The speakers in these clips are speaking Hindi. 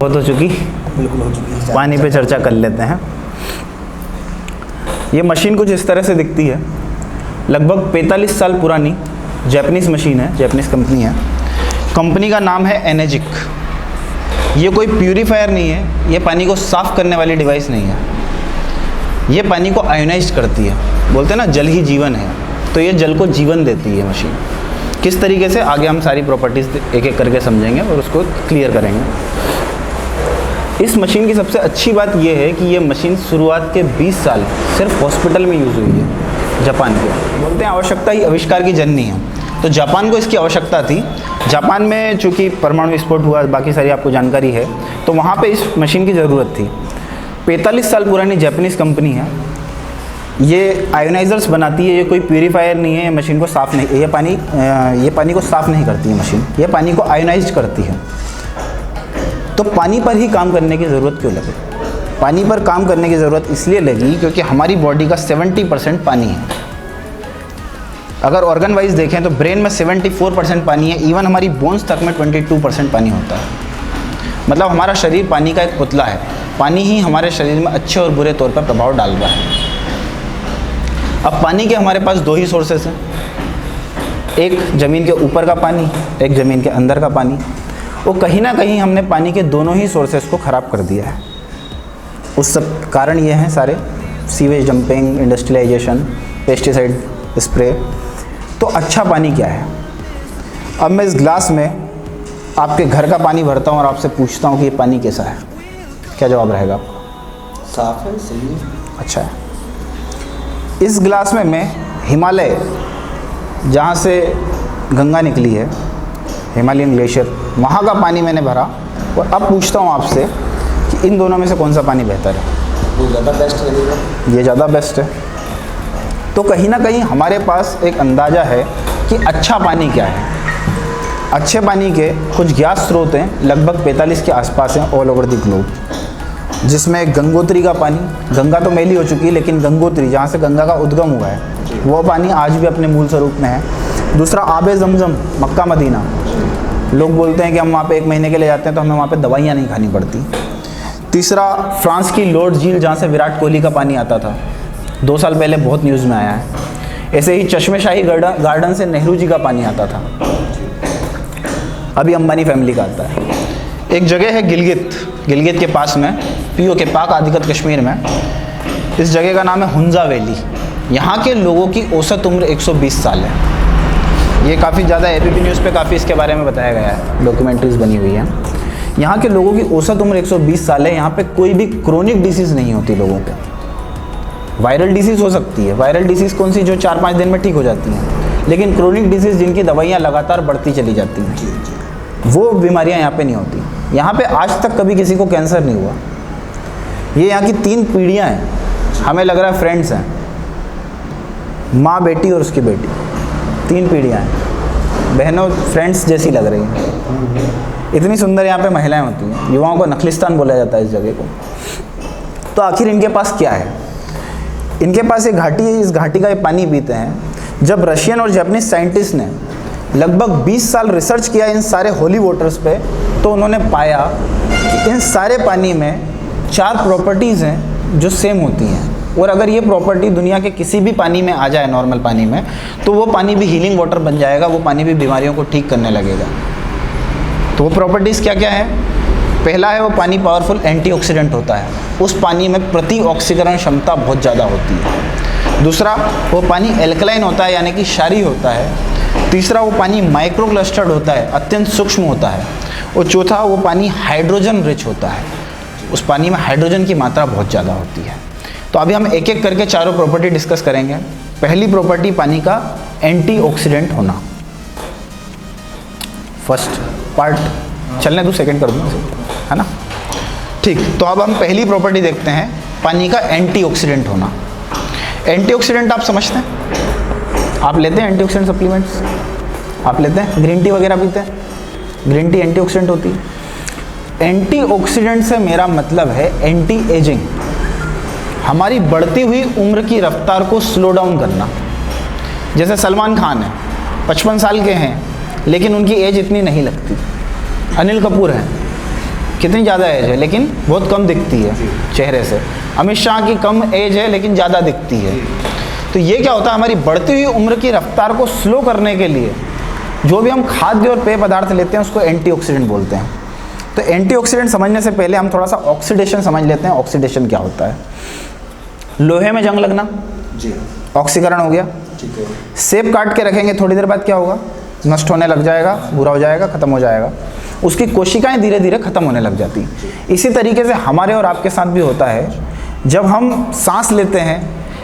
बहुत हो चुकी, बिल्कुल हो चुकी है। पानी पे चर्चा कर लेते हैं। ये मशीन कुछ इस तरह से दिखती है। लगभग 45 साल पुरानी जैपनीज़ मशीन है, जैपनीज़ कंपनी है। कंपनी का नाम है एनर्जिक। ये कोई प्यूरीफायर नहीं है, ये पानी को साफ़ करने वाली डिवाइस नहीं है। ये पानी को आयोनाइज करती है। बोलते हैं ना जल ही जीवन है, तो ये जल को जीवन देती है मशीन। किस तरीके से, आगे हम सारी प्रॉपर्टीज़ एक एक करके समझेंगे और उसको क्लियर करेंगे। इस मशीन की सबसे अच्छी बात यह है कि ये मशीन शुरुआत के 20 साल सिर्फ हॉस्पिटल में यूज़ हुई है जापान के। बोलते हैं आवश्यकता ही आविष्कार की जननी है, तो जापान को इसकी आवश्यकता थी। जापान में चूँकि परमाणु विस्फोट हुआ, बाकी सारी आपको जानकारी है, तो वहाँ पे इस मशीन की ज़रूरत थी। 45 साल पुरानी जापानीज़ कंपनी है। ये आयोनाइजर्स बनाती है, ये कोई प्यूरीफायर नहीं है। ये मशीन को साफ़ नहीं, ये पानी को साफ़ नहीं करती है मशीन, ये पानी को आयोनाइज करती है। तो पानी पर ही काम करने की ज़रूरत क्यों लगी? पानी पर काम करने की ज़रूरत इसलिए लगी क्योंकि हमारी बॉडी का 70% पानी है। अगर ऑर्गन वाइज देखें तो ब्रेन में 74% पानी है, इवन हमारी बोन्स तक में 22% पानी होता है। मतलब हमारा शरीर पानी का एक पुतला है। पानी ही हमारे शरीर में अच्छे और बुरे तौर पर प्रभाव डाल रहा है। अब पानी के हमारे पास दो ही सोर्सेस हैं, एक ज़मीन के ऊपर का पानी, एक ज़मीन के अंदर का पानी। वो कहीं ना कहीं हमने पानी के दोनों ही सोर्सेस को ख़राब कर दिया है। उस सब कारण ये हैं सारे, sewage dumping, industrialisation, pesticide spray. तो अच्छा पानी क्या है? अब मैं इस ग्लास में आपके घर का पानी भरता हूँ और आपसे पूछता हूँ कि ये पानी कैसा है, क्या जवाब रहेगा आपका? साफ है, सही है, अच्छा है। इस ग्लास में मैं हिमालय, जहाँ से गंगा निकली है, हिमालयन ग्लेशियर, वहाँ का पानी मैंने भरा और अब पूछता हूँ आपसे कि इन दोनों में से कौन सा पानी बेहतर है? वो ज़्यादा बेस्ट लगेगा। ये ज़्यादा बेस्ट है। तो कहीं ना कहीं हमारे पास एक अंदाज़ा है कि अच्छा पानी क्या है। अच्छे पानी के कुछ ज्ञात स्रोत हैं, लगभग 45 के आसपास हैं ऑल ओवर द ग्लोब, जिसमें गंगोत्री का पानी, गंगा तो मैली हो चुकी है लेकिन गंगोत्री जहाँ से गंगा का उद्गम हुआ है, वो पानी आज भी अपने मूल स्वरूप में है। दूसरा आबे ज़मज़म, मक्का मदीना। लोग बोलते हैं कि हम वहाँ पे 1 महीने के लिए जाते हैं तो हमें वहाँ पे दवाइयाँ नहीं खानी पड़ती। तीसरा फ्रांस की लॉर्ड झील, जहाँ से विराट कोहली का पानी आता था, 2 साल पहले बहुत न्यूज़ में आया है। ऐसे ही चश्मेशाही गार्डन से नेहरू जी का पानी आता था, अभी अंबानी फैमिली का आता है। एक जगह है गिलगित के पास में, पीओ के पाक अधिकृत कश्मीर में। इस जगह का नाम है हुंजा वैली। यहाँ के लोगों की औसत उम्र 120 साल है। ये काफ़ी ज़्यादा एबीपी न्यूज़ पे काफ़ी इसके बारे में बताया गया है, डॉक्यूमेंट्रीज बनी हुई हैं। यहाँ के लोगों की औसत उम्र 120 साल है। यहाँ पे कोई भी क्रोनिक डिसीज़ नहीं होती लोगों को। वायरल डिसीज़ हो सकती है, वायरल डिसीज़ कौन सी, जो 4-5 दिन में ठीक हो जाती हैं, लेकिन क्रोनिक डिसीज़ जिनकी दवाइयाँ लगातार बढ़ती चली जाती हैं, वो बीमारियाँ यहाँ पे नहीं होती। यहाँ पे आज तक कभी किसी को कैंसर नहीं हुआ। ये यहाँ की 3 पीढ़ियाँ हैं, हमें लग रहा है फ्रेंड्स हैं, माँ, बेटी और उसकी बेटी, 3 पीढ़ियाँ हैं। बहनों फ्रेंड्स जैसी लग रही हैं। इतनी सुंदर यहाँ पे महिलाएं होती हैं। युवाओं को नखलिस्तान बोला जाता है इस जगह को। तो आखिर इनके पास क्या है? इनके पास एक घाटी है, इस घाटी का ये पानी पीते हैं। जब रशियन और जापानीज साइंटिस्ट ने लगभग 20 साल रिसर्च किया इन सारे होली वाटर्स पे, तो उन्होंने पाया कि इन सारे पानी में 4 प्रॉपर्टीज़ हैं जो सेम होती हैं। और अगर ये प्रॉपर्टी दुनिया के किसी भी पानी में आ जाए, नॉर्मल पानी में, तो वो पानी भी हीलिंग वाटर बन जाएगा, वो पानी भी बीमारियों को ठीक करने लगेगा। तो वो प्रॉपर्टीज़ क्या क्या है? पहला है, वो पानी पावरफुल एंटीऑक्सीडेंट होता है। उस पानी में प्रतिऑक्सीकरण क्षमता बहुत ज़्यादा होती है। दूसरा, वो पानी एल्कलाइन होता है, यानी कि क्षारीय होता है। तीसरा, वो पानी माइक्रो क्लस्टर्ड होता है, अत्यंत सूक्ष्म होता है। और चौथा, वो पानी हाइड्रोजन रिच होता है। उस पानी में हाइड्रोजन की मात्रा बहुत ज़्यादा होती है। तो अभी हम एक एक करके चारों प्रॉपर्टी डिस्कस करेंगे। पहली प्रॉपर्टी, पानी का एंटीऑक्सीडेंट होना। फर्स्ट पार्ट चलने दो, सेकंड कर दूँ, है ना? ठीक, तो अब हम पहली प्रॉपर्टी देखते हैं, पानी का एंटीऑक्सीडेंट होना। एंटीऑक्सीडेंट आप समझते हैं? आप लेते हैं एंटीऑक्सीडेंट सप्लीमेंट्स? आप लेते हैं? ग्रीन टी वगैरह पीते हैं? ग्रीन टी एंटीऑक्सीडेंट होती है। एंटीऑक्सीडेंट से मेरा मतलब है एंटी एजिंग, हमारी बढ़ती हुई उम्र की रफ्तार को स्लो डाउन करना। जैसे सलमान खान है, 55 साल के हैं, लेकिन उनकी एज इतनी नहीं लगती। अनिल कपूर हैं, कितनी ज़्यादा एज है लेकिन बहुत कम दिखती है चेहरे से। अमित शाह की कम एज है लेकिन ज़्यादा दिखती है। तो ये क्या होता है, हमारी बढ़ती हुई उम्र की रफ्तार को स्लो करने के लिए जो भी हम खाद्य और पेय पदार्थ लेते हैं उसको एंटीऑक्सीडेंट बोलते हैं। तो एंटीऑक्सीडेंट समझने से पहले हम थोड़ा सा ऑक्सीडेशन समझ लेते हैं। ऑक्सीडेशन क्या होता है? लोहे में जंग लगना, जी ऑक्सीकरण हो गया। ठीक है। सेब काट के रखेंगे, थोड़ी देर बाद क्या होगा? नष्ट होने लग जाएगा, बुरा हो जाएगा, ख़त्म हो जाएगा। उसकी कोशिकाएं धीरे धीरे ख़त्म होने लग जाती। इसी तरीके से हमारे और आपके साथ भी होता है। जब हम सांस लेते हैं,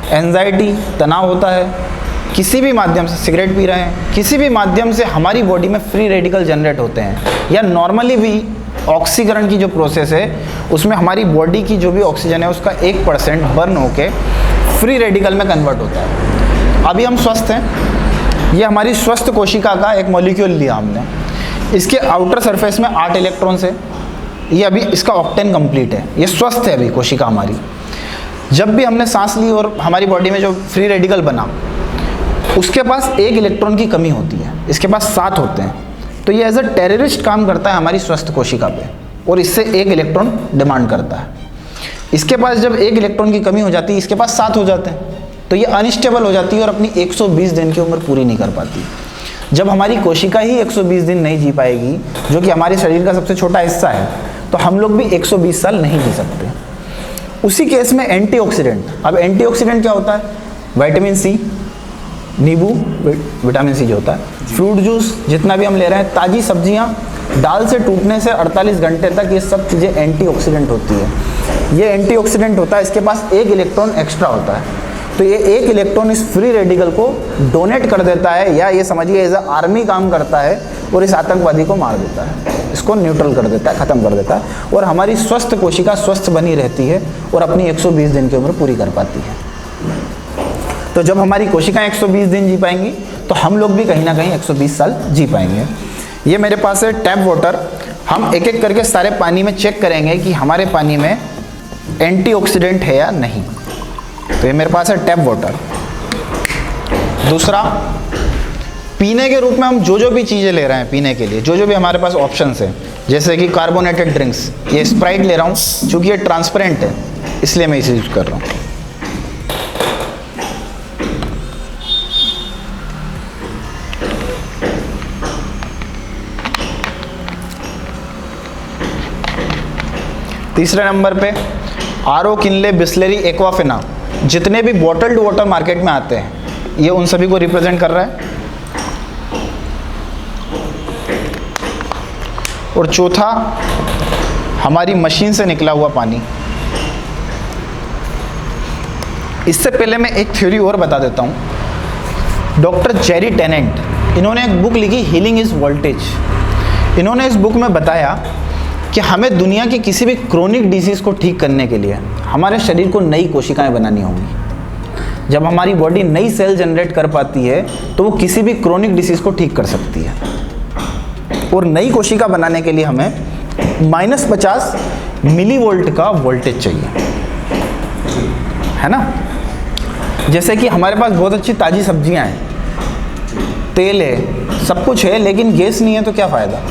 एंजाइटी, तनाव होता है, किसी भी माध्यम से, सिगरेट पी रहे हैं, किसी भी माध्यम से हमारी बॉडी में फ्री रेडिकल जनरेट होते हैं, या नॉर्मली भी ऑक्सीकरण की जो प्रोसेस है उसमें हमारी बॉडी की जो भी ऑक्सीजन है उसका 1% बर्न होके फ्री रेडिकल में कन्वर्ट होता है। अभी हम स्वस्थ हैं, ये हमारी स्वस्थ कोशिका का एक मॉलिक्यूल लिया हमने, इसके आउटर सरफेस में 8 इलेक्ट्रॉन्स है। ये अभी इसका ऑक्टेन कंप्लीट है, ये स्वस्थ है अभी कोशिका हमारी। जब भी हमने सांस ली और हमारी बॉडी में जो फ्री रेडिकल बना उसके पास 1 इलेक्ट्रॉन की कमी होती है, इसके पास 7 होते हैं। तो ये एज अ टेररिस्ट काम करता है हमारी स्वस्थ कोशिका पे और इससे 1 इलेक्ट्रॉन डिमांड करता है। इसके पास जब 1 इलेक्ट्रॉन की कमी हो जाती है, इसके पास 7 हो जाते हैं, तो ये अनस्टेबल हो जाती है और अपनी 120 दिन की उम्र पूरी नहीं कर पाती। जब हमारी कोशिका ही 120 दिन नहीं जी पाएगी, जो कि हमारे शरीर का सबसे छोटा हिस्सा है, तो हम लोग भी 120 साल नहीं जी सकते। उसी केस में एंटीऑक्सीडेंट, अब एंटीऑक्सीडेंट क्या होता है? विटामिन सी, नींबू, विटामिन सी जो होता है, फ्रूट जूस जितना भी हम ले रहे हैं, ताज़ी सब्जियां, दाल से टूटने से 48 घंटे तक, ये सब चीज़ें एंटीऑक्सीडेंट होती है। ये एंटीऑक्सीडेंट होता है, इसके पास 1 इलेक्ट्रॉन एक्स्ट्रा होता है, तो ये 1 इलेक्ट्रॉन इस फ्री रेडिकल को डोनेट कर देता है, या ये समझिए एज अ आर्मी काम करता है और इस आतंकवादी को मार देता है, इसको न्यूट्रल कर देता है, ख़त्म कर देता है, और हमारी स्वस्थ कोशिका स्वस्थ बनी रहती है और अपनी 120 दिन की उम्र पूरी कर पाती है। तो जब हमारी कोशिकाएं 120 दिन जी पाएंगी तो हम लोग भी कहीं ना कहीं 120 साल जी पाएंगे। ये मेरे पास है टैप वाटर, हम एक एक करके सारे पानी में चेक करेंगे कि हमारे पानी में एंटीऑक्सीडेंट है या नहीं। तो ये मेरे पास है टैप वाटर। दूसरा, पीने के रूप में हम जो जो भी चीज़ें ले रहे हैं पीने के लिए, जो जो भी हमारे पास ऑप्शंस हैं, जैसे कि कार्बोनेटेड ड्रिंक्स, ये स्प्राइट ले रहा हूँ क्योंकि ये ट्रांसपेरेंट है इसलिए मैं इसे यूज़ कर रहा हूँ। तीसरे नंबर पे आरओ, किनले, बिस्लेरी, एक्वाफिना, जितने भी बॉटल्ड वाटर मार्केट में आते हैं ये उन सभी को रिप्रेजेंट कर रहा है। और चौथा, हमारी मशीन से निकला हुआ पानी। इससे पहले मैं एक थ्योरी और बता देता हूँ। डॉक्टर जेरी टेनेंट, इन्होंने एक बुक लिखी, हीलिंग इज वोल्टेज। इन्होंने इस बुक में बताया कि हमें दुनिया की किसी भी क्रोनिक डिजीज़ को ठीक करने के लिए हमारे शरीर को नई कोशिकाएं बनानी होंगी। जब हमारी बॉडी नई सेल जनरेट कर पाती है तो वो किसी भी क्रोनिक डिसीज़ को ठीक कर सकती है। और नई कोशिका बनाने के लिए हमें -50 मिलीवोल्ट का वोल्टेज चाहिए, है ना। जैसे कि हमारे पास बहुत अच्छी ताज़ी सब्जियां हैं, तेल है, सब कुछ है, लेकिन गैस नहीं है तो क्या फ़ायदा।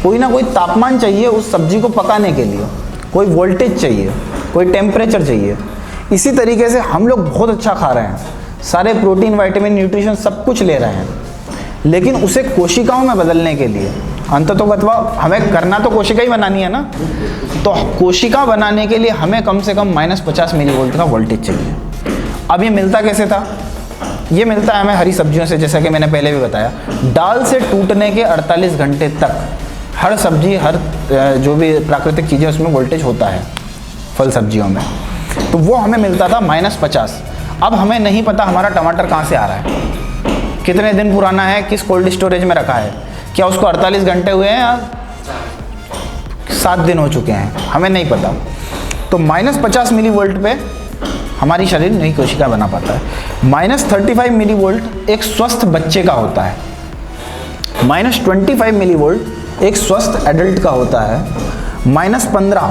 कोई ना कोई तापमान चाहिए उस सब्जी को पकाने के लिए, कोई वोल्टेज चाहिए, कोई टेम्परेचर चाहिए। इसी तरीके से हम लोग बहुत अच्छा खा रहे हैं, सारे प्रोटीन, विटामिन, न्यूट्रिशन सब कुछ ले रहे हैं, लेकिन उसे कोशिकाओं में बदलने के लिए अंततोगत्वा हमें करना तो कोशिका ही बनानी है ना। तो कोशिका बनाने के लिए हमें कम से कम -50 मिलीवोल्ट का वोल्टेज चाहिए। अब ये मिलता कैसे था? ये मिलता है हमें हरी सब्जियों से, जैसा कि मैंने पहले भी बताया। दाल से टूटने के 48 घंटे तक हर सब्जी, हर जो भी प्राकृतिक चीज़ें उसमें वोल्टेज होता है, फल सब्जियों में। तो वो हमें मिलता था -50। अब हमें नहीं पता हमारा टमाटर कहाँ से आ रहा है, कितने दिन पुराना है, किस कोल्ड स्टोरेज में रखा है, क्या उसको 48 घंटे हुए हैं या 7 दिन हो चुके हैं, हमें नहीं पता। तो -50 मिलीवोल्ट पे हमारी शरीर नई कोशिका बना पाता है। -35 मिलीवोल्ट एक स्वस्थ बच्चे का होता है, -25 मिलीवोल्ट एक स्वस्थ एडल्ट का होता है, -15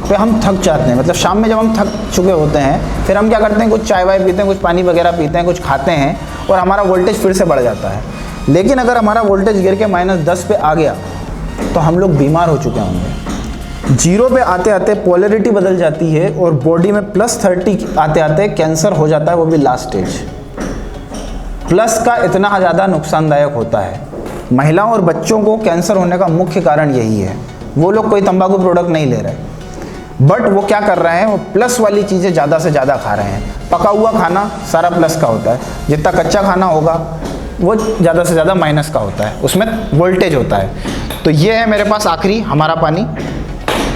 पे हम थक जाते हैं। मतलब शाम में जब हम थक चुके होते हैं फिर हम क्या करते हैं, कुछ चाय वाय पीते हैं, कुछ पानी वगैरह पीते हैं, कुछ खाते हैं और हमारा वोल्टेज फिर से बढ़ जाता है। लेकिन अगर हमारा वोल्टेज गिर के -10 पे आ गया तो हम लोग बीमार हो चुके होंगे। जीरो पे आते आते पोलैरिटी बदल जाती है और बॉडी में +30 आते आते कैंसर हो जाता है, वो भी लास्ट स्टेज। प्लस का इतना ज़्यादा नुकसानदायक होता है। महिलाओं और बच्चों को कैंसर होने का मुख्य कारण यही है। वो लोग कोई तंबाकू प्रोडक्ट नहीं ले रहे, बट वो क्या कर रहे हैं, वो प्लस वाली चीज़ें ज़्यादा से ज़्यादा खा रहे हैं। पका हुआ खाना सारा प्लस का होता है, जितना कच्चा खाना होगा वो ज़्यादा से ज़्यादा माइनस का होता है, उसमें वोल्टेज होता है। तो ये है मेरे पास आखिरी हमारा पानी,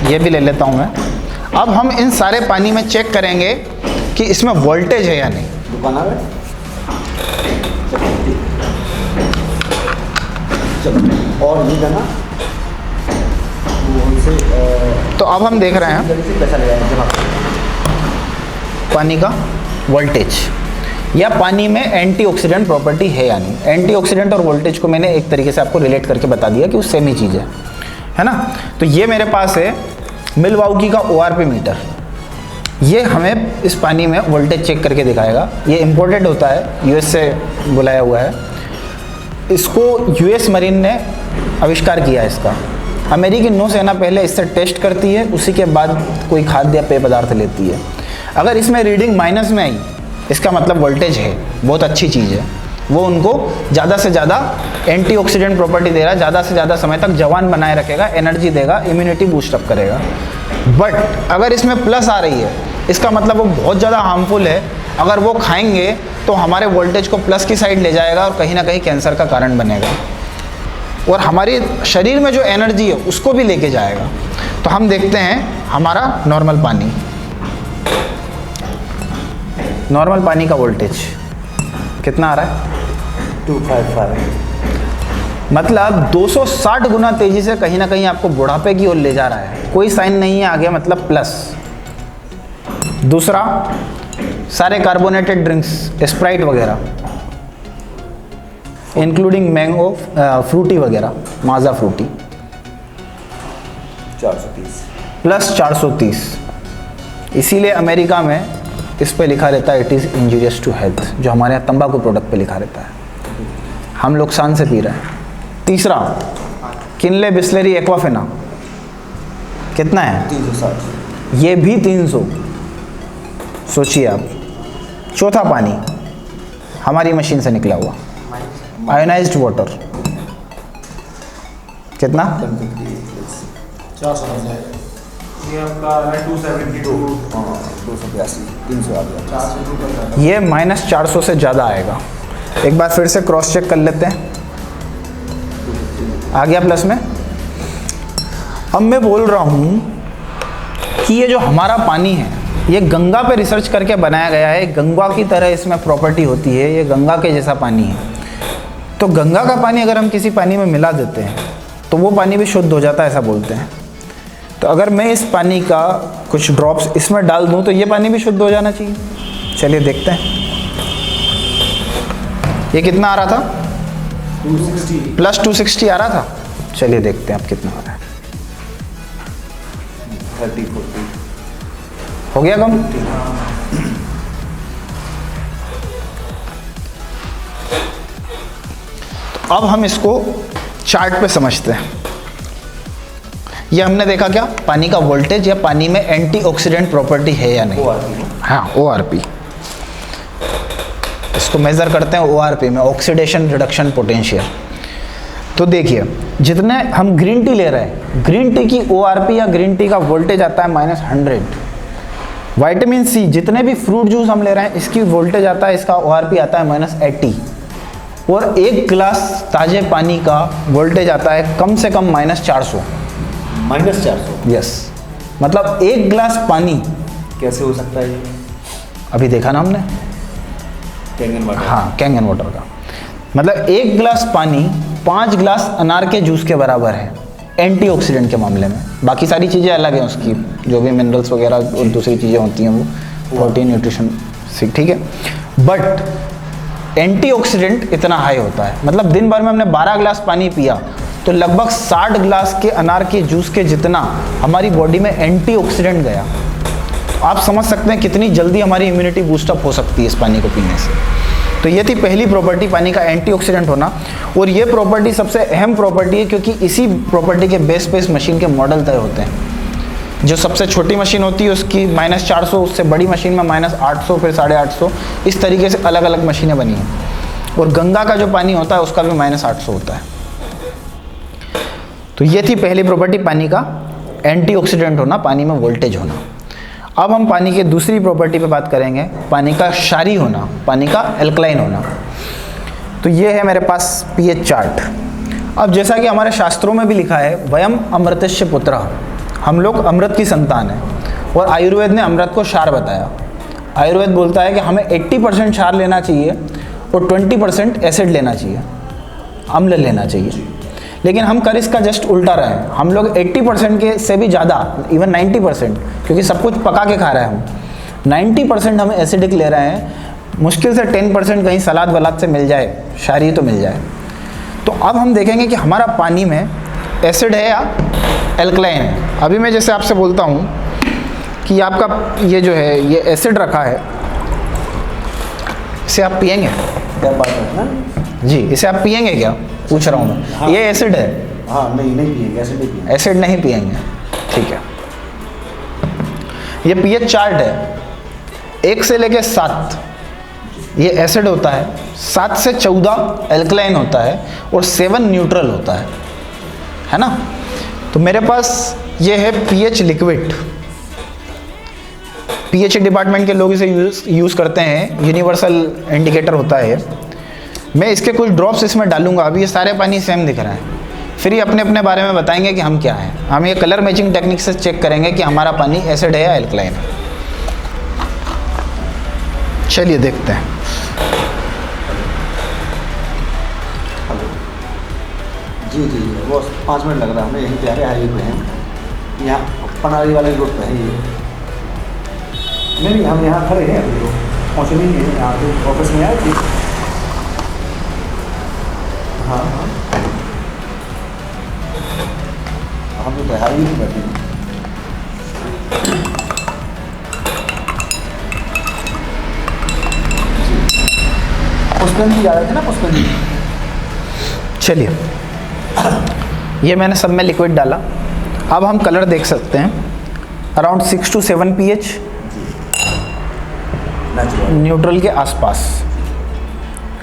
ये भी ले लेता हूँ मैं। अब हम इन सारे पानी में चेक करेंगे कि इसमें वोल्टेज है या नहीं। दुकान आ गए चलो, और नहीं करना वो उनसे तो अब हम देख रहे हैं से पैसा लगाया जमा पानी का वोल्टेज, या पानी में एंटीऑक्सीडेंट प्रॉपर्टी है या नहीं। एंटीऑक्सीडेंट और वोल्टेज को मैंने एक तरीके से आपको रिलेट करके बता दिया कि वो सेम ही चीज़ है ना। तो ये मेरे पास है मिल्वाउकी का ORP मीटर। ये हमें इस पानी में वोल्टेज चेक करके दिखाएगा। ये इम्पोर्टेड होता है, US से बुलाया हुआ है। इसको US मरीन ने आविष्कार किया है इसका। अमेरिकी नौसेना पहले इससे टेस्ट करती है, उसी के बाद कोई खाद्य या पेय पदार्थ लेती है। अगर इसमें रीडिंग माइनस में आई, इसका मतलब वोल्टेज है, बहुत अच्छी चीज़ है। वो उनको ज़्यादा से ज़्यादा एंटीऑक्सीडेंट प्रॉपर्टी दे रहा है, ज़्यादा से ज़्यादा समय तक जवान बनाए रखेगा, एनर्जी देगा, इम्यूनिटी बूस्ट अप करेगा। बट अगर इसमें प्लस आ रही है, इसका मतलब वो बहुत ज़्यादा हार्मफुल है। अगर वो खाएंगे तो हमारे वोल्टेज को प्लस की साइड ले जाएगा और कहीं ना कहीं कैंसर का कारण बनेगा, और हमारे शरीर में जो एनर्जी है उसको भी लेके जाएगा। तो हम देखते हैं हमारा नॉर्मल पानी, नॉर्मल पानी का वोल्टेज कितना आ रहा है, 255। मतलब 260 गुना तेजी से कहीं ना कहीं आपको बुढ़ापे की ओर ले जा रहा है। कोई साइन नहीं है आगे, मतलब प्लस। दूसरा, सारे कार्बोनेटेड ड्रिंक्स, स्प्राइट वगैरह, इंक्लूडिंग मैंगो फ्रूटी वगैरह, माजा फ्रूटी, 430 प्लस 430। इसीलिए अमेरिका में इस पे लिखा रहता है it is injurious to health, जो हमारे यहाँ तंबाकू प्रोडक्ट पे लिखा रहता है। हम लोग शान से पी रहे हैं। तीसरा, किनले बिस्लेरी एक्वाफिना, कितना है, 360। ये भी 300। सोचिए आप। चौथा पानी, हमारी मशीन से निकला हुआ आयोनाइज्ड वाटर, कितना, 400 ये आपका 272 282 300 आ गया। ये -400 से ज़्यादा आएगा। एक बार फिर से क्रॉस चेक कर लेते हैं, आ गया प्लस में। अब मैं बोल रहा हूँ कि ये जो हमारा पानी है, ये गंगा पे रिसर्च करके बनाया गया है। गंगा की तरह इसमें प्रॉपर्टी होती है, ये गंगा के जैसा पानी है। तो गंगा का पानी अगर हम किसी पानी में मिला देते हैं तो वो पानी भी शुद्ध हो जाता है, ऐसा बोलते हैं। तो अगर मैं इस पानी का कुछ ड्रॉप्स इसमें डाल दूं तो ये पानी भी शुद्ध हो जाना चाहिए। चलिए देखते हैं, ये कितना आ रहा था, 260 प्लस 260 आ रहा था। चलिए देखते हैं अब कितना आ रहा है। 30-40 हो गया कम। तो अब हम इसको चार्ट पे समझते हैं। ये हमने देखा क्या, पानी का वोल्टेज या पानी में एंटीऑक्सीडेंट प्रॉपर्टी है या नहीं। ORP हाँ, ORP। इसको मेज़र करते हैं ORP में, ऑक्सीडेशन रिडक्शन पोटेंशियल। तो देखिए, जितने हम ग्रीन टी ले रहे हैं, ग्रीन टी की ORP या ग्रीन टी का वोल्टेज आता है -100। विटामिन C, जितने भी फ्रूट जूस हम ले रहे हैं, इसकी वोल्टेज आता है, इसका ORP आता है -80। और एक गिलास ताज़े पानी का वोल्टेज आता है कम से कम -400। -400 यस, मतलब एक गिलास पानी, कैसे हो सकता है ये? अभी देखा ना हमने, कैंगन वाटर। हाँ, कैंगन वाटर का मतलब एक गिलास पानी 5 गिलास अनार के जूस के बराबर है एंटीऑक्सीडेंट के मामले में। बाकी सारी चीज़ें अलग हैं उसकी, जो भी मिनरल्स वगैरह और दूसरी चीज़ें होती हैं वो प्रोटीन न्यूट्रिशन से, ठीक है। बट एंटीऑक्सीडेंट इतना हाई होता है, मतलब दिन भर में हमने 12 गिलास पानी पिया तो लगभग 60 गिलास के अनार के जूस के जितना हमारी बॉडी में एंटीऑक्सीडेंट गया। आप समझ सकते हैं कितनी जल्दी हमारी इम्यूनिटी बूस्टअप हो सकती है इस पानी को पीने से। तो ये थी पहली प्रॉपर्टी, पानी का एंटीऑक्सीडेंट होना। और ये प्रॉपर्टी सबसे अहम प्रॉपर्टी है, क्योंकि इसी प्रॉपर्टी के बेस पे इस मशीन के मॉडल तय होते हैं। जो सबसे छोटी मशीन होती है उसकी -400, उससे बड़ी मशीन में -800, फिर 850, इस तरीके से अलग अलग मशीनें बनी हैं। और गंगा का जो पानी होता है उसका भी -800 होता है। तो ये थी पहली प्रॉपर्टी पानी का, एंटीऑक्सीडेंट होना, पानी में वोल्टेज होना। अब हम पानी की दूसरी प्रॉपर्टी पे बात करेंगे, पानी का क्षारीय होना, पानी का एल्कलाइन होना। तो ये है मेरे पास पीएच चार्ट। अब जैसा कि हमारे शास्त्रों में भी लिखा है, वयम अमृतस्य पुत्रः, हम लोग अमृत की संतान हैं। और आयुर्वेद ने अमृत को क्षार बताया। आयुर्वेद बोलता है कि हमें 80% क्षार लेना चाहिए और 20% एसिड लेना चाहिए, अम्ल लेना चाहिए। लेकिन हम कर इसका जस्ट उल्टा रहे हैं। हम लोग 80% के से भी ज़्यादा, इवन 90%, क्योंकि सब कुछ पका के खा रहे हैं हम, 90% हम एसिडिक ले रहे हैं। मुश्किल से 10% कहीं सलाद वलाद से मिल जाए, क्षारीय तो मिल जाए। तो अब हम देखेंगे कि हमारा पानी में एसिड है या एल्कलाइन है। अभी मैं जैसे आपसे बोलता हूँ कि आपका ये जो है ये एसिड रखा है, इसे आप पिएंगे? क्या बात है ना जी, इसे आप पिएंगे क्या, पूछ रहा हूँ मैं। हाँ। ये एसिड है। हाँ, नहीं पिएंगे, ऐसे नहीं पिएंगे। एसिड नहीं पिएंगे, ठीक है। ये पीएच चार्ट है, 1 से लेके 7 ये एसिड होता है, 7 से 14 एल्कलाइन होता है और 7 न्यूट्रल होता है ना। तो मेरे पास ये है पीएच लिक्विड। पीएच डिपार्टमेंट के लोग इसे यूज़ करते हैं, यूनिवर्सल इंडिकेटर होता है। मैं इसके कुछ ड्रॉप्स इसमें डालूंगा। अभी ये सारे पानी सेम दिख रहे हैं, फिर ये अपने अपने बारे में बताएंगे कि हम क्या हैं। हम ये कलर मैचिंग टेक्निक से चेक करेंगे कि हमारा पानी एसिड है या एल्कलाइन है। चलिए देखते हैं। जी, वो 5 मिनट लग रहा है हमें, यहीं पे आ रहे हाईवे पे हैं, यहाँ पनारी वाले रोड पे है ये। नहीं, हम यहाँ खड़े हैं, अभी तो पहुँचे नहीं हैं, यहाँ पे ऑफिस में आए थे। हाँ, हम तो हाईवे पे बैठे हैं। पुष्पन जी आ रहे थे ना, पुष्पन जी। चलिए, ये मैंने सब में लिक्विड डाला। अब हम कलर देख सकते हैं, अराउंड 6 to 7 pH, न्यूट्रल के आसपास।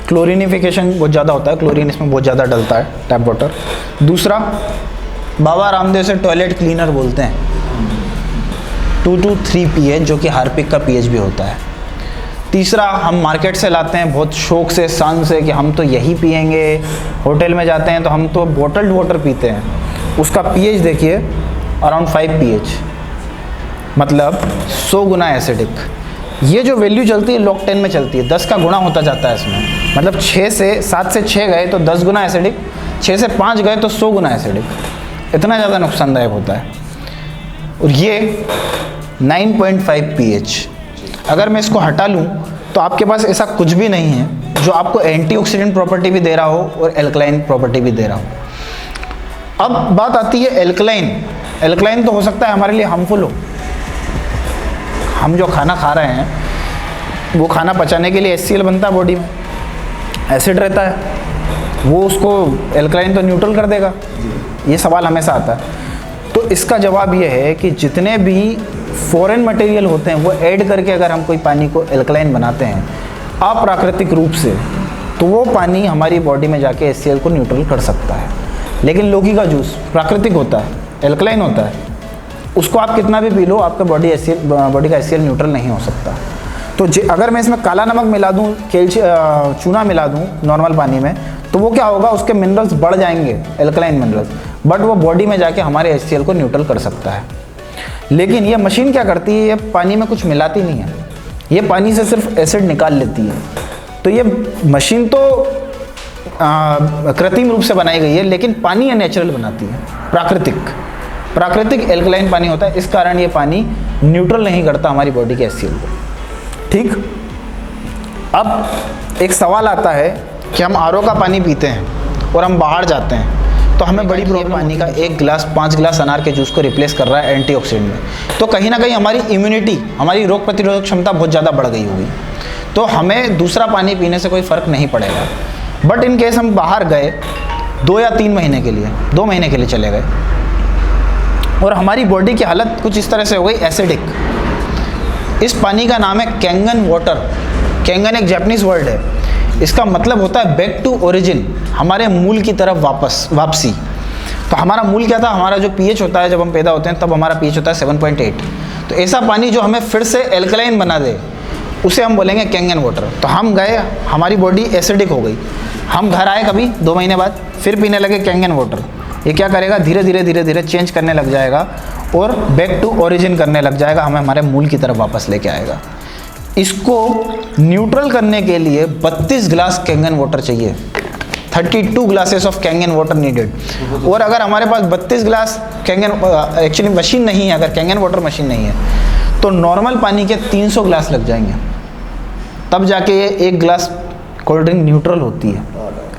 क्लोरिनिफिकेशन बहुत ज़्यादा होता है, क्लोरीन इसमें बहुत ज़्यादा डलता है, टैप वाटर। दूसरा, बाबा रामदेव से टॉयलेट क्लीनर बोलते हैं, 2 to 3 pH, जो कि हार्पिक का pH भी होता है। तीसरा, हम मार्केट से लाते हैं बहुत शौक से, शान से, कि हम तो यही पिएंगे। होटल में जाते हैं तो हम तो बॉटल्ड वाटर पीते हैं, उसका pH देखिए अराउंड 5 pH, मतलब 100 गुना एसिडिक। ये जो वैल्यू चलती है लॉग 10 में चलती है, 10 का गुणा होता जाता है इसमें। मतलब 7 से 6 गए तो 10 गुना एसिडिक, 6 से 5 गए तो 100 गुना एसिडिक। इतना ज़्यादा नुकसानदायक होता है। और ये 9.5 pH। अगर मैं इसको हटा लूँ तो आपके पास ऐसा कुछ भी नहीं है जो आपको एंटीऑक्सीडेंट प्रॉपर्टी भी दे रहा हो और एल्कलाइन प्रॉपर्टी भी दे रहा हो। अब बात आती है एल्कलाइन। एल्कलाइन तो हो सकता है हमारे लिए हार्मफुल हो। हम जो खाना खा रहे हैं वो खाना पचाने के लिए HCl बनता है बॉडी में, एसिड रहता है, वो उसको एल्कलाइन तो न्यूट्रल कर देगा। ये सवाल हमेशा आता है। तो इसका जवाब ये है कि जितने भी फॉरेन मटेरियल होते हैं वो ऐड करके अगर हम कोई पानी को एल्कलाइन बनाते हैं अप्राकृतिक रूप से, तो वो पानी हमारी बॉडी में जाके HCl को न्यूट्रल कर सकता है। लेकिन लौकी का जूस प्राकृतिक होता है, एल्कलाइन होता है, उसको आप कितना भी पी लो, आपका बॉडी का HCl न्यूट्रल नहीं हो सकता। तो अगर मैं इसमें काला नमक मिला दूँ, चूना मिला दूँ नॉर्मल पानी में, तो वो क्या होगा, उसके मिनरल्स बढ़ जाएंगे, एल्कलाइन मिनरल्स, बट वो बॉडी में जाके हमारे HCl को न्यूट्रल कर सकता है। लेकिन ये मशीन क्या करती है, ये पानी में कुछ मिलाती नहीं है, ये पानी से सिर्फ एसिड निकाल लेती है। तो ये मशीन तो कृत्रिम रूप से बनाई गई है, लेकिन पानी ये नेचुरल बनाती है, प्राकृतिक एल्कलाइन पानी होता है। इस कारण ये पानी न्यूट्रल नहीं करता हमारी बॉडी के HCl को। ठीक, अब एक सवाल आता है कि हम RO का पानी पीते हैं और हम बाहर जाते हैं तो हमें बड़ी प्रॉब्लम, पानी का 1 गिलास 5 गिलास अनार के जूस को रिप्लेस कर रहा है एंटीऑक्सीडेंट में, तो कहीं ना कहीं हमारी इम्यूनिटी, हमारी रोग प्रतिरोधक क्षमता बहुत ज़्यादा बढ़ गई होगी, तो हमें दूसरा पानी पीने से कोई फ़र्क नहीं पड़ेगा। बट इन केस हम बाहर गए 2 या 3 महीने के लिए, 2 महीने के लिए चले गए, और हमारी बॉडी की हालत कुछ इस तरह से हो गई एसिडिक। इस पानी का नाम है कैंगन वाटर। कैंगन एक जापानीज वर्ड है, इसका मतलब होता है बैक टू ओरिजिन, हमारे मूल की तरफ वापसी। तो हमारा मूल क्या था, हमारा जो पीएच होता है जब हम पैदा होते हैं तब हमारा पीएच होता है 7.8। तो ऐसा पानी जो हमें फिर से एल्कलाइन बना दे उसे हम बोलेंगे कैंगन वाटर। तो हम गए, हमारी बॉडी एसिडिक हो गई, हम घर आए कभी 2 महीने बाद, फिर पीने लगे कैंगन वाटर। ये क्या करेगा, धीरे धीरे चेंज करने लग जाएगा और बैक टू ओरिजिन करने लग जाएगा, हमें हमारे मूल की तरफ वापस लेके आएगा। इसको न्यूट्रल करने के लिए 32 ग्लास कैंगन वाटर चाहिए, 32 glasses of Kangen water needed. और अगर हमारे पास 32 ग्लास कैंगन, एक्चुअली मशीन नहीं है, अगर कैंगन वाटर मशीन नहीं है तो नॉर्मल पानी के 300 ग्लास लग जाएंगे, तब जाके ये 1 ग्लास कोल्ड ड्रिंक न्यूट्रल होती है,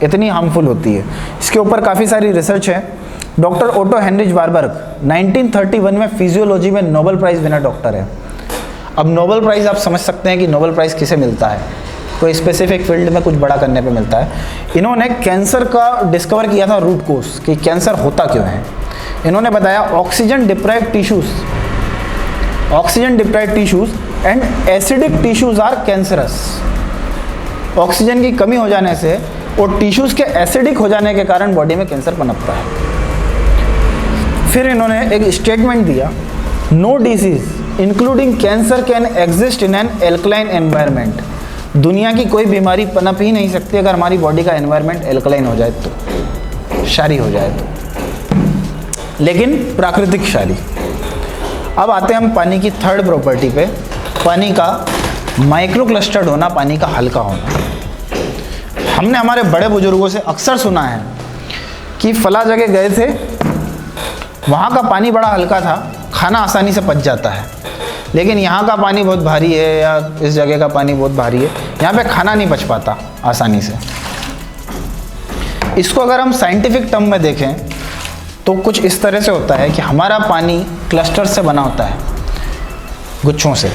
इतनी हार्मफुल होती है। इसके ऊपर काफ़ी सारी रिसर्च है। डॉक्टर ओटो हेनरिच वारबर्ग 1931 में फिजियोलॉजी में नोबेल प्राइज़ विनर डॉक्टर है। अब नोबेल प्राइज़ आप समझ सकते हैं कि नोबेल प्राइज़ किसे मिलता है, कोई स्पेसिफिक फील्ड में कुछ बड़ा करने पे मिलता है। इन्होंने कैंसर का डिस्कवर किया था रूट कोज, कि कैंसर होता क्यों है। इन्होंने बताया oxygen deprived tissues and acidic tissues are cancerous. Oxygen की कमी हो जाने से और टिश्यूज़ के एसिडिक हो जाने के कारण बॉडी में कैंसर पनपता है। फिर इन्होंने एक स्टेटमेंट दिया, no disease including cancer can exist in an alkaline environment. दुनिया की कोई बीमारी पनप ही नहीं सकती अगर हमारी बॉडी का एनवायरनमेंट एल्कलाइन हो जाए तो, क्षारी हो जाए तो, लेकिन प्राकृतिक क्षारी। अब आते हैं हम पानी की थर्ड प्रॉपर्टी पे, पानी का माइक्रो क्लस्टर्ड होना, पानी का हल्का होना। हमने हमारे बड़े बुजुर्गों से अक्सर सुना है कि फला जगह गए थे, वहाँ का पानी बड़ा हल्का था, खाना आसानी से पच जाता है, लेकिन यहाँ का पानी बहुत भारी है या इस जगह का पानी बहुत भारी है, यहाँ पे खाना नहीं पच पाता आसानी से। इसको अगर हम साइंटिफिक टर्म में देखें तो कुछ इस तरह से होता है कि हमारा पानी क्लस्टर से बना होता है, गुच्छों से।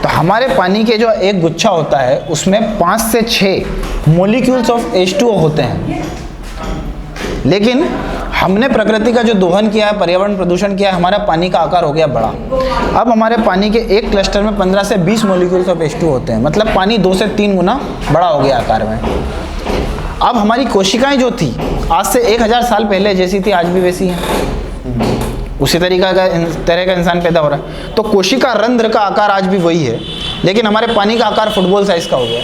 तो हमारे पानी के जो एक गुच्छा होता है उसमें 5 से 6 मॉलिक्यूल्स ऑफ H2O होते हैं, लेकिन हमने प्रकृति का जो दोहन किया है, पर्यावरण प्रदूषण किया है, हमारा पानी का आकार हो गया बड़ा। अब हमारे पानी के एक क्लस्टर में 15 से 20 मॉलिक्यूल्स ऑफ H2O होते हैं, मतलब पानी 2 से 3 गुना बड़ा हो गया आकार में। अब हमारी कोशिकाएं जो थी आज से 1000 साल पहले जैसी थी आज भी वैसी हैं, उसी तरह का इंसान पैदा हो रहा है। तो कोशिका रंध्र का आकार आज भी वही है, लेकिन हमारे पानी का आकार फुटबॉल साइज का हो गया।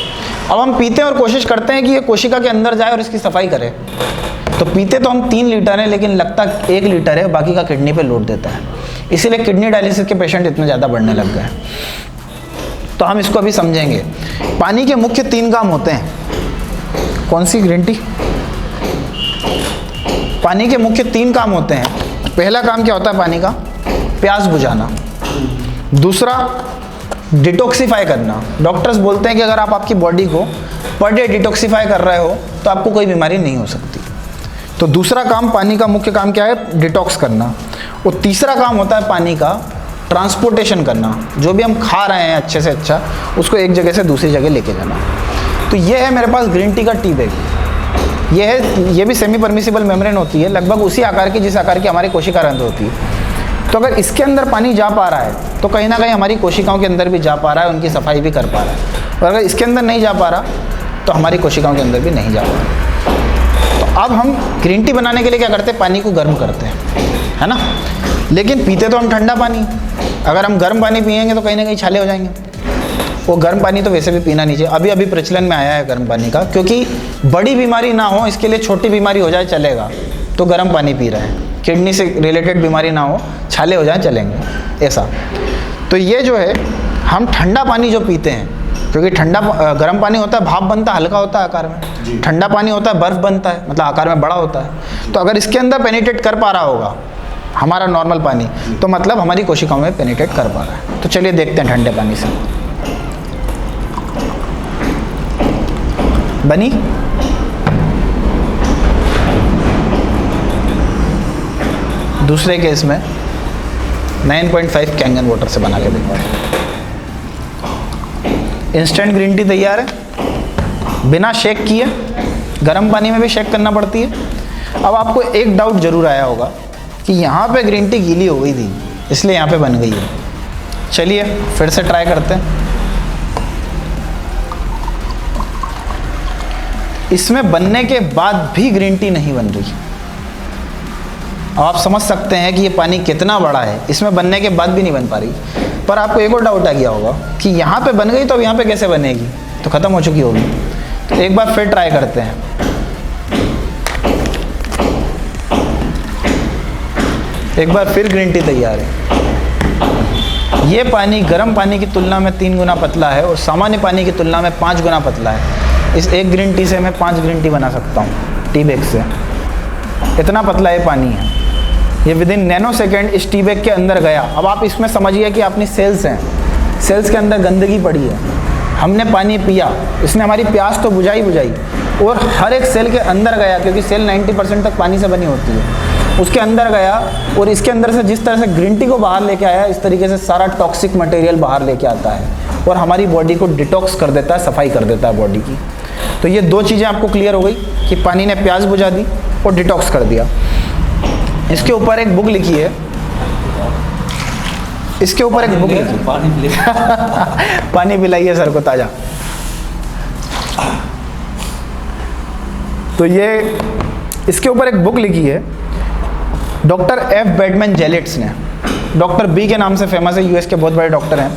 अब हम पीते हैं और कोशिश करते हैं कि ये कोशिका के अंदर जाए और इसकी सफाई करे। तो पीते तो हम 3 लीटर हैं, लेकिन लगता 1 लीटर है, बाकी का किडनी पे लोड देता है। इसीलिए किडनी डायलिसिस के पेशेंट इतने ज़्यादा बढ़ने लग गए। तो हम इसको अभी समझेंगे। पानी के मुख्य 3 काम होते हैं। कौन सी ग्रीन टी? पानी के मुख्य 3 काम होते हैं। पहला काम क्या होता है पानी का? प्यास बुझाना। दूसरा, डिटॉक्सिफाई करना। डॉक्टर्स बोलते हैं कि अगर आप आपकी बॉडी को पर डे डिटॉक्सिफाई कर रहे हो तो आपको कोई बीमारी नहीं हो सकती। तो दूसरा काम, पानी का मुख्य काम क्या है? डिटॉक्स करना। और तीसरा काम होता है पानी का ट्रांसपोर्टेशन करना। जो भी हम खा रहे हैं अच्छे से अच्छा, उसको एक जगह से दूसरी जगह लेके जाना। तो ये है मेरे पास ग्रीन टी का टी बैग। ये भी सेमी परमिसिबल मेम्ब्रेन होती है, लगभग उसी आकार की जिस आकार की हमारी कोशिका रंध्र होती है। तो अगर इसके अंदर पानी जा पा रहा है तो कहीं ना कहीं हमारी कोशिकाओं के अंदर भी जा पा रहा है, उनकी सफाई भी कर पा रहा है। और अगर इसके अंदर नहीं जा पा रहा तो हमारी कोशिकाओं के अंदर भी नहीं जा पा रहा। तो अब हम ग्रीन टी बनाने के लिए क्या करते हैं? पानी को गर्म करते हैं, है ना। लेकिन पीते तो हम ठंडा पानी। अगर हम गर्म पानी पिएंगे तो कहीं ना कहीं छाले हो जाएंगे। वो गर्म पानी तो वैसे भी पीना नहीं चाहिए। अभी अभी प्रचलन में आया है गर्म पानी का, क्योंकि बड़ी बीमारी ना हो इसके लिए छोटी बीमारी हो जाए चलेगा, तो गर्म पानी पी रहे हैं। किडनी से रिलेटेड बीमारी ना हो, छाले हो जाए चलेंगे, ऐसा। तो ये जो है हम ठंडा पानी जो पीते हैं, क्योंकि गर्म पानी होता है भाप बनता है, हल्का होता है आकार में। ठंडा पानी होता है बर्फ़ बनता है, मतलब आकार में बड़ा होता है। तो अगर इसके अंदर पेनिट्रेट कर पा रहा होगा हमारा नॉर्मल पानी, तो मतलब हमारी कोशिकाओं में पेनिट्रेट कर पा रहा है। तो चलिए देखते हैं ठंडे पानी से बनी। दूसरे केस में 9.5 कैंगन वाटर से बना के देखते हैं। इंस्टेंट ग्रीन टी तैयार है, बिना शेक किए। गर्म पानी में भी शेक करना पड़ती है। अब आपको एक डाउट जरूर आया होगा कि यहाँ पे ग्रीन टी गीली हो गई थी, इसलिए यहाँ पे बन गई है। चलिए फिर से ट्राई करते हैं। इसमें बनने के बाद भी ग्रीन टी नहीं बन रही। अब आप समझ सकते हैं कि ये पानी कितना बड़ा है, इसमें बनने के बाद भी नहीं बन पा रही। पर आपको एक और डाउट आ गया होगा कि यहाँ पे बन गई तो अब यहाँ पे कैसे बनेगी, तो ख़त्म हो चुकी होगी। तो एक बार फिर ट्राई करते हैं। एक बार फिर ग्रीन टी तैयार है। ये पानी गर्म पानी की तुलना में 3 गुना पतला है और सामान्य पानी की तुलना में 5 गुना पतला है। इस एक ग्रीन टी से मैं 5 ग्रीन टी बना सकता हूँ, टी बैग से। इतना पतला ये पानी है। ये विदिन नैनो सेकेंड इस टी बैग के अंदर गया। अब आप इसमें समझिए कि अपनी सेल्स हैं, सेल्स के अंदर गंदगी पड़ी है, हमने पानी पिया, इसने हमारी प्यास तो बुझाई और हर एक सेल के अंदर गया, क्योंकि सेल 90% तक पानी से बनी होती है, उसके अंदर गया और इसके अंदर से जिस तरह से ग्रीन टी को बाहर लेके आया, इस तरीके से सारा टॉक्सिक मटेरियल बाहर लेके आता है और हमारी बॉडी को डिटॉक्स कर देता है, सफाई कर देता है बॉडी की। तो ये 2 चीज़ें आपको क्लियर हो गई कि पानी ने प्यास बुझा दी और डिटॉक्स कर दिया। इसके ऊपर एक बुक लिखी है, इसके ऊपर एक बुक लिखी है। पानी पिलाइए सर को ताज़ा। तो ये इसके ऊपर एक बुक लिखी है डॉक्टर एफ बैडमैन जेलिट्स ने। डॉक्टर बी के नाम से फेमस है, यूएस के बहुत बड़े डॉक्टर हैं।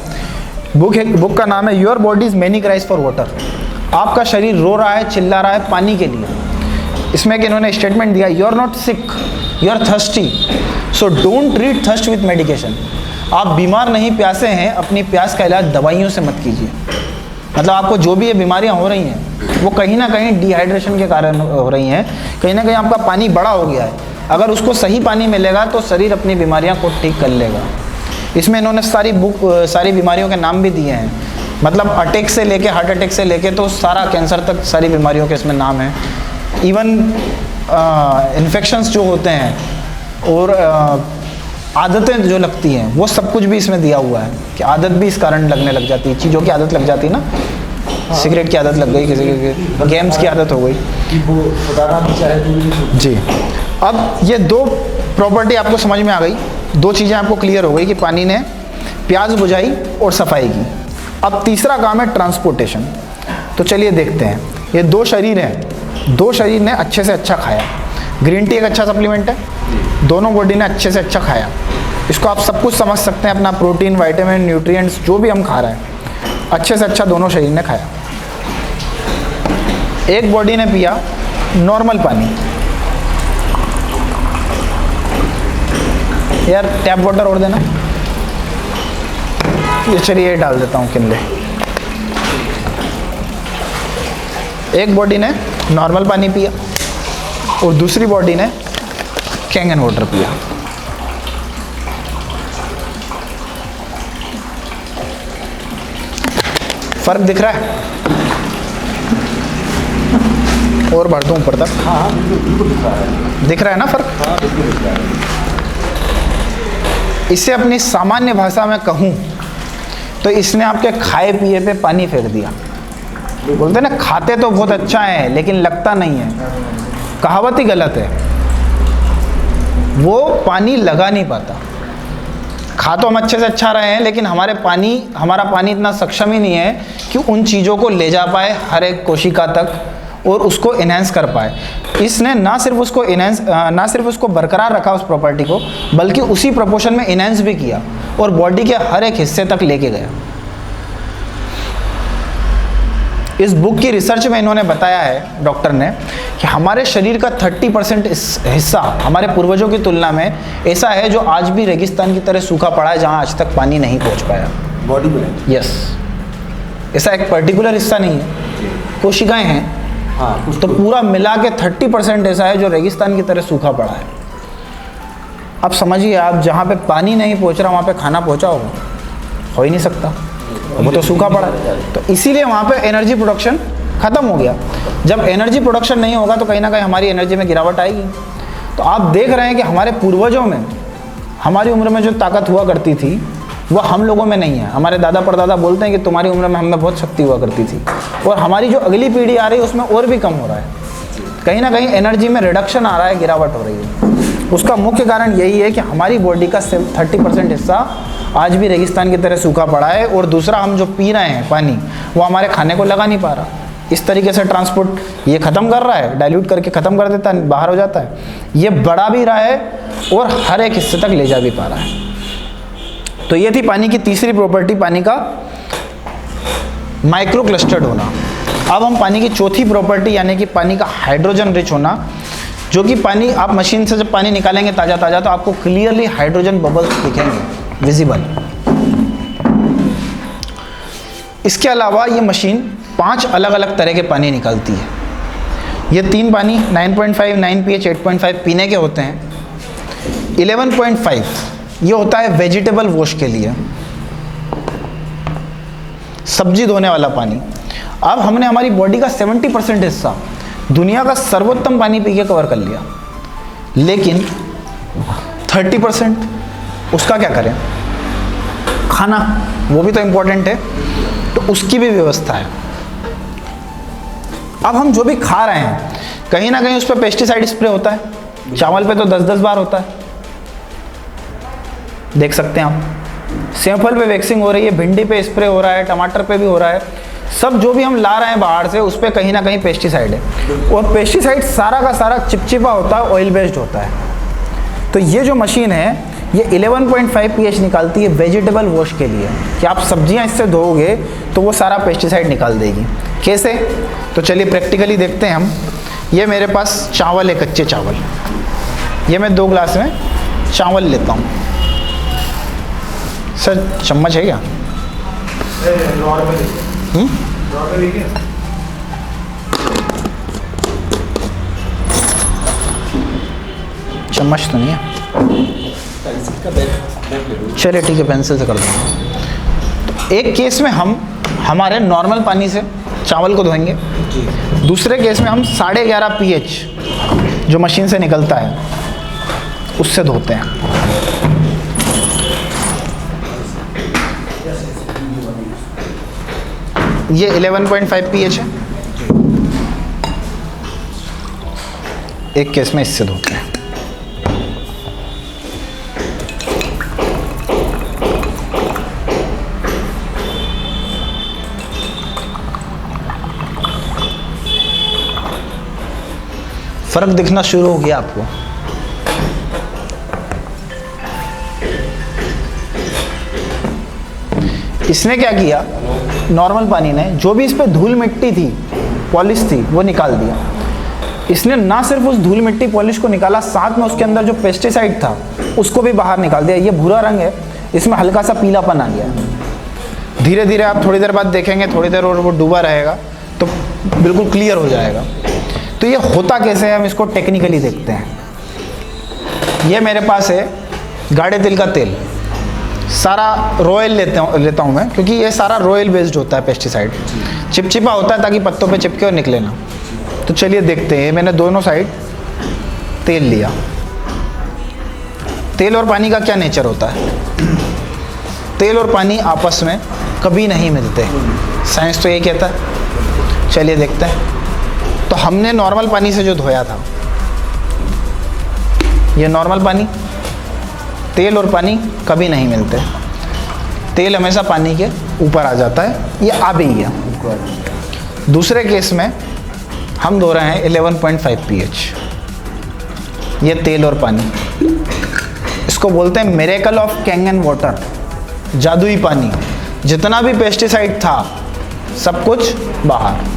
बुक का नाम है your body is many cries for water. आपका शरीर रो रहा है, चिल्ला रहा है पानी के लिए। इसमें कि इन्होंने स्टेटमेंट दिया, you are not sick, you are thirsty, so don't treat thirst with medication. आप बीमार नहीं, प्यासे हैं, अपनी प्यास का इलाज दवाइयों से मत कीजिए। मतलब आपको जो भी ये बीमारियां हो रही हैं वो कहीं ना कहीं डिहाइड्रेशन के कारण हो रही हैं, कहीं ना कहीं आपका पानी बड़ा हो गया है। अगर उसको सही पानी मिलेगा तो शरीर अपनी बीमारियां को ठीक कर लेगा। इसमें इन्होंने सारी बीमारियों के नाम भी दिए हैं, मतलब अटैक से लेके, हार्ट अटैक से लेके तो सारा कैंसर तक सारी बीमारियों के इसमें नाम है। इवन इन्फेक्शंस जो होते हैं और आदतें जो लगती हैं वो सब कुछ भी इसमें दिया हुआ है कि आदत भी इस कारण लगने लग जाती है, चीज़ों की आदत लग जाती है ना। सिगरेट की आदत लग गई, किसी की गेम्स की आदत हो गई जी। अब ये 2 प्रॉपर्टी आपको समझ में आ गई, 2 चीज़ें आपको क्लियर हो गई कि पानी ने प्यास बुझाई और सफाई की। अब तीसरा काम है ट्रांसपोर्टेशन। तो चलिए देखते हैं। ये 2 शरीर हैं, 2 शरीर ने अच्छे से अच्छा खाया। ग्रीन टी एक अच्छा सप्लीमेंट है, दोनों बॉडी ने अच्छे से अच्छा खाया। इसको आप सब कुछ समझ सकते हैं, अपना प्रोटीन, विटामिन, न्यूट्रिएंट्स जो भी हम खा रहे हैं, अच्छे से अच्छा दोनों शरीर ने खाया। एक बॉडी ने पिया नॉर्मल पानी, यार टैप वाटर और देना, ये चलिए डाल देता हूँ किनले। एक बॉडी ने नॉर्मल पानी पिया और दूसरी बॉडी ने कैंगन वाटर पिया। फर्क दिख रहा है? और बढ़ दूं ऊपर तक? हाँ बिल्कुल दिख रहा है ना फर्क? हाँ बिल्कुल दिख रहा है। इसे अपनी सामान्य भाषा में कहूं तो इसने आपके खाए पिए पे पानी फेंक दिया। बोलते हैं ना, खाते तो बहुत अच्छा है लेकिन लगता नहीं है। कहावत ही गलत है, वो पानी लगा नहीं पाता। खा तो हम अच्छे से अच्छा रहे हैं लेकिन हमारा पानी इतना सक्षम ही नहीं है कि उन चीज़ों को ले जा पाए हर एक कोशिका तक और उसको इन्हेंस कर पाए। इसने ना सिर्फ उसको बरकरार रखा उस प्रॉपर्टी को, बल्कि उसी प्रोपोर्शन में इन्हेंस भी किया और बॉडी के हर एक हिस्से तक लेके गया। इस बुक की रिसर्च में इन्होंने बताया है, डॉक्टर ने, कि हमारे शरीर का 30% हिस्सा हमारे पूर्वजों की तुलना में ऐसा है जो आज भी रेगिस्तान की तरह सूखा पड़ा है, जहाँ आज तक पानी नहीं पहुँच पाया बॉडी में। यस, ऐसा एक पर्टिकुलर हिस्सा नहीं है, कोशिकाएं हैं। हाँ, तो पूरा मिला के 30% ऐसा है जो रेगिस्तान की तरह सूखा पड़ा है। अब समझिए, आप जहाँ पे पानी नहीं पहुँच रहा वहाँ पे खाना पहुँचा होगा? हो ही नहीं सकता, वो तो सूखा पड़ा है। तो इसीलिए वहाँ पे एनर्जी प्रोडक्शन ख़त्म हो गया। जब एनर्जी प्रोडक्शन नहीं होगा तो कहीं ना कहीं हमारी एनर्जी में गिरावट आएगी। तो आप देख रहे हैं कि हमारे पूर्वजों में, हमारी उम्र में जो ताकत हुआ करती थी वह हम लोगों में नहीं है। हमारे दादा परदादा बोलते हैं कि तुम्हारी उम्र में हमें बहुत शक्ति हुआ करती थी, और हमारी जो अगली पीढ़ी आ रही है उसमें और भी कम हो रहा है। कहीं ना कहीं एनर्जी में रिडक्शन आ रहा है, गिरावट हो रही है। उसका मुख्य कारण यही है कि हमारी बॉडी का 30% हिस्सा आज भी रेगिस्तान की तरह सूखा पड़ा है, और दूसरा हम जो पी रहे हैं पानी वो हमारे खाने को लगा नहीं पा रहा। इस तरीके से ट्रांसपोर्ट ये ख़त्म कर रहा है, डाइल्यूट करके ख़त्म कर देता है, बाहर हो जाता है। ये बढ़ा भी रहा है और हर एक हिस्से तक ले जा भी पा रहा है। तो ये थी पानी की तीसरी प्रॉपर्टी, पानी का माइक्रो क्लस्टर्ड होना। अब हम पानी की चौथी प्रॉपर्टी यानी कि पानी का हाइड्रोजन रिच होना, जो कि पानी आप मशीन से जब पानी निकालेंगे ताज़ा ताज़ा तो आपको क्लियरली हाइड्रोजन बबल्स दिखेंगे विजिबल। इसके अलावा ये मशीन 5 अलग अलग तरह के पानी निकालती है। ये 3 पानी 9.5, 9 pH, 8.5 पीने के होते हैं। 11.5 ये होता है वेजिटेबल वॉश के लिए, सब्जी धोने वाला पानी। अब हमने हमारी बॉडी का 70% हिस्सा दुनिया का सर्वोत्तम पानी पी के कवर कर लिया, लेकिन 30% उसका क्या करें? खाना, वो भी तो इम्पोर्टेंट है, तो उसकी भी व्यवस्था है। अब हम जो भी खा रहे हैं कहीं ना कहीं उस पर पेस्टिसाइड स्प्रे होता है। चावल पे तो 10-10 बार होता है, देख सकते हैं आप। सेमफल पे वैक्सिंग हो रही है, भिंडी पे स्प्रे हो रहा है, टमाटर पे भी हो रहा है। सब जो भी हम ला रहे हैं बाहर से उस पर कहीं ना कहीं पेस्टिसाइड है, और पेस्टिसाइड सारा का सारा चिपचिपा होता है, ऑयल बेस्ड होता है। तो ये जो मशीन है ये 11.5 pH निकालती है वेजिटेबल वॉश के लिए, कि आप सब्जियां इससे धोओगे तो वो सारा पेस्टिसाइड निकाल देगी। कैसे? तो चलिए प्रैक्टिकली देखते हैं हम। ये मेरे पास चावल है, कच्चे चावल। ये मैं 2 ग्लास में चावल लेता हूँ। सर चम्मच है क्या? चम्मच तो नहीं है, चलिए ठीक है, पेंसिल से कर दो। तो एक केस में हम हमारे नॉर्मल पानी से चावल को धोएंगे, दूसरे केस में हम 11.5 pH जो मशीन से निकलता है उससे धोते हैं। ये 11.5 pH है, एक केस में इससे धोते हैं। फर्क दिखना शुरू हो गया आपको? इसने क्या किया, नॉर्मल पानी ने जो भी इस पे धूल मिट्टी थी, पॉलिश थी, वो निकाल दिया। इसने ना सिर्फ उस धूल मिट्टी पॉलिश को निकाला, साथ में उसके अंदर जो पेस्टिसाइड था उसको भी बाहर निकाल दिया। ये भूरा रंग है, इसमें हल्का सा पीलापन आ गया। धीरे धीरे आप थोड़ी देर बाद देखेंगे, थोड़ी देर और वो डूबा रहेगा तो बिल्कुल क्लियर हो जाएगा। तो ये होता कैसे है, हम इसको टेक्निकली देखते हैं। ये मेरे पास है गाढ़े तिल का तेल, सारा रॉयल लेता हूँ मैं, क्योंकि ये सारा रॉयल बेस्ड होता है पेस्टिसाइड, चिपचिपा होता है ताकि पत्तों पे चिपके और निकले ना। तो चलिए देखते हैं। मैंने दोनों साइड तेल लिया। तेल और पानी का क्या नेचर होता है? तेल और पानी आपस में कभी नहीं मिलते, साइंस तो ये कहता है। चलिए देखते हैं। तो हमने नॉर्मल पानी से जो धोया था, ये नॉर्मल पानी, तेल और पानी कभी नहीं मिलते, तेल हमेशा पानी के ऊपर आ जाता है, ये आ भी गया। दूसरे केस में हम धो रहे हैं 11.5 pH, ये तेल और पानी, इसको बोलते हैं मिरेकल ऑफ कैंगन वाटर, जादुई पानी। जितना भी पेस्टिसाइड था सब कुछ बाहर।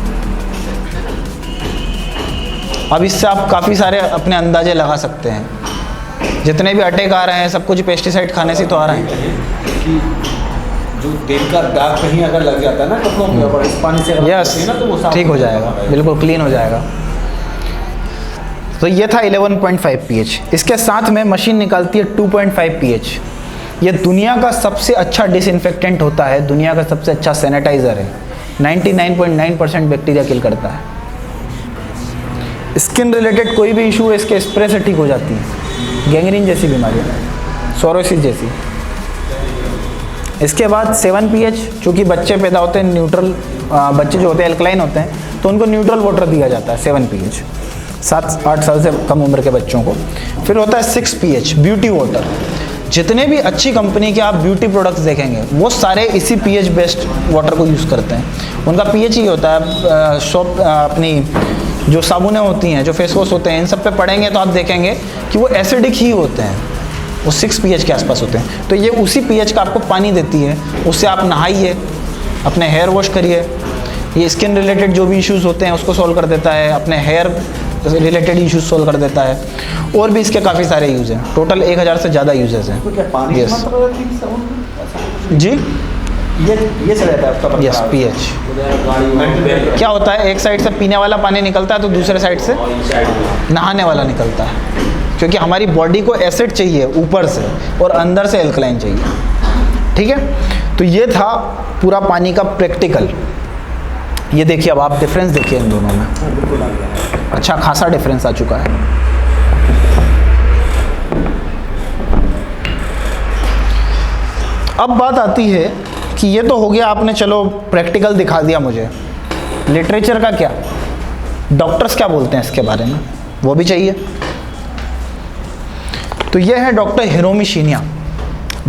अब इससे आप काफ़ी सारे अपने अंदाजे लगा सकते हैं। जितने भी अटैक आ रहे हैं सब कुछ पेस्टिसाइड खाने से तो आ रहे हैं। कि जो तेल का दाग कहीं अगर लग जाता है ना कपड़ों पे और इस पानी से यस, ना तो वो साफ ठीक हो जाएगा, बिल्कुल क्लीन हो जाएगा। तो ये था 11.5 pH। इसके साथ में मशीन निकालती है 2.5 pH। ये दुनिया का सबसे अच्छा डिसइंफेक्टेंट होता है, दुनिया का सबसे अच्छा सैनिटाइज़र है। 99.9% बैक्टीरिया किल करता है। स्किन रिलेटेड कोई भी इशू है इसके स्प्रे से ठीक हो जाती है, गैंग्रीन जैसी बीमारियाँ, सोरोसिस जैसी। इसके बाद 7 pH, चूँकि बच्चे पैदा होते हैं न्यूट्रल, बच्चे जो होते हैं एल्कलाइन होते हैं, तो उनको न्यूट्रल वाटर दिया जाता है 7 pH। 7-8 साल से कम उम्र के बच्चों को। फिर होता है 6 pH ब्यूटी वाटर। जितने भी अच्छी कंपनी के आप ब्यूटी प्रोडक्ट्स देखेंगे वो सारे इसी pH बेस्ड वाटर को यूज़ करते हैं। उनका pH ही होता है। शॉप अपनी जो साबुनें होती हैं, जो फेस वॉश होते हैं, इन सब पे पड़ेंगे तो आप देखेंगे कि वो एसिडिक ही होते हैं, वो 6 pH के आसपास होते हैं। तो ये उसी pH का आपको पानी देती है, उससे आप नहाइए, अपने हेयर वॉश करिए। ये स्किन रिलेटेड जो भी इश्यूज़ होते हैं उसको सॉल्व कर देता है, अपने हेयर रिलेटेड इश्यूज सॉल्व कर देता है। और भी इसके काफ़ी सारे यूज़ हैं, टोटल 1000 से ज़्यादा यूजेस हैं। तो क्या पानी Yes. की मात्रा रहती है साबुन में? ऐसा? जी ये से रहता है आपका यस pH क्या होता है, एक साइड से पीने वाला पानी निकलता है तो दूसरे साइड से नहाने वाला निकलता है, क्योंकि हमारी बॉडी को एसिड चाहिए ऊपर से और अंदर से एल्कलाइन चाहिए। ठीक है, तो ये था पूरा पानी का प्रैक्टिकल। ये देखिए, अब आप डिफरेंस देखिए इन दोनों में, अच्छा खासा डिफरेंस आ चुका है। अब बात आती है कि ये तो हो गया, आपने चलो प्रैक्टिकल दिखा दिया मुझे, लिटरेचर का क्या, डॉक्टर्स क्या बोलते हैं इसके बारे में, वो भी चाहिए। तो ये है डॉक्टर हिरोमी शिनिया,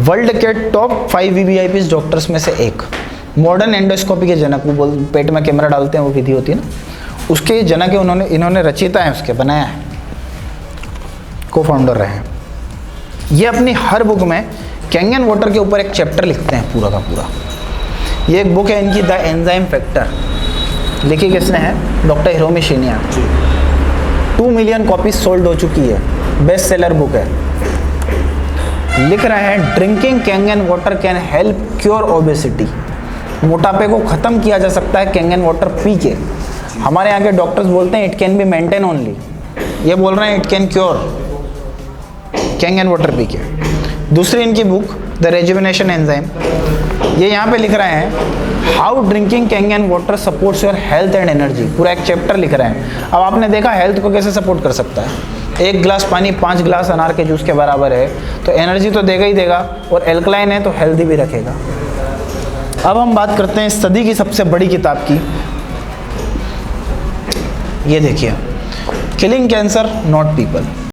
वर्ल्ड के टॉप 5 VVIPs डॉक्टर्स में से एक, मॉडर्न एंडोस्कोपी के जनक। वो पेट में कैमरा डालते हैं, वो विधि होती है ना, उसके जनक है। इन्होंने रचयिता है उसके, बनाया है, को फाउंडर रहे हैं। ये अपनी हर बुक में कैंगन वाटर के ऊपर एक चैप्टर लिखते हैं पूरा का पूरा। ये एक बुक है इनकी, द एंजाइम फैक्टर, लिखी किसने है, doctor Hiromi शिनिया। 2 million copies sold हो चुकी है, बेस्ट सेलर बुक है। लिख रहे हैं drinking Kangen water can help cure obesity, मोटापे को ख़त्म किया जा सकता है कैंगन वाटर पी के। हमारे यहाँ के डॉक्टर्स बोलते हैं it can be maintain only, ये बोल रहे हैं it can cure Kangen water P के। दूसरी इनकी बुक द रेजुविनेशन एंजाइम, ये यहाँ पे लिख रहे हैं how drinking Kangen water supports your health and energy, पूरा एक चैप्टर लिख रहे हैं। अब आपने देखा हेल्थ को कैसे सपोर्ट कर सकता है, 1 गिलास पानी 5 गिलास अनार के जूस के बराबर है, तो एनर्जी तो देगा ही देगा और एल्कलाइन है तो हेल्दी भी रखेगा। अब हम बात करते हैं इस सदी की सबसे बड़ी किताब की। ये देखिए, किलिंग कैंसर नॉट पीपल।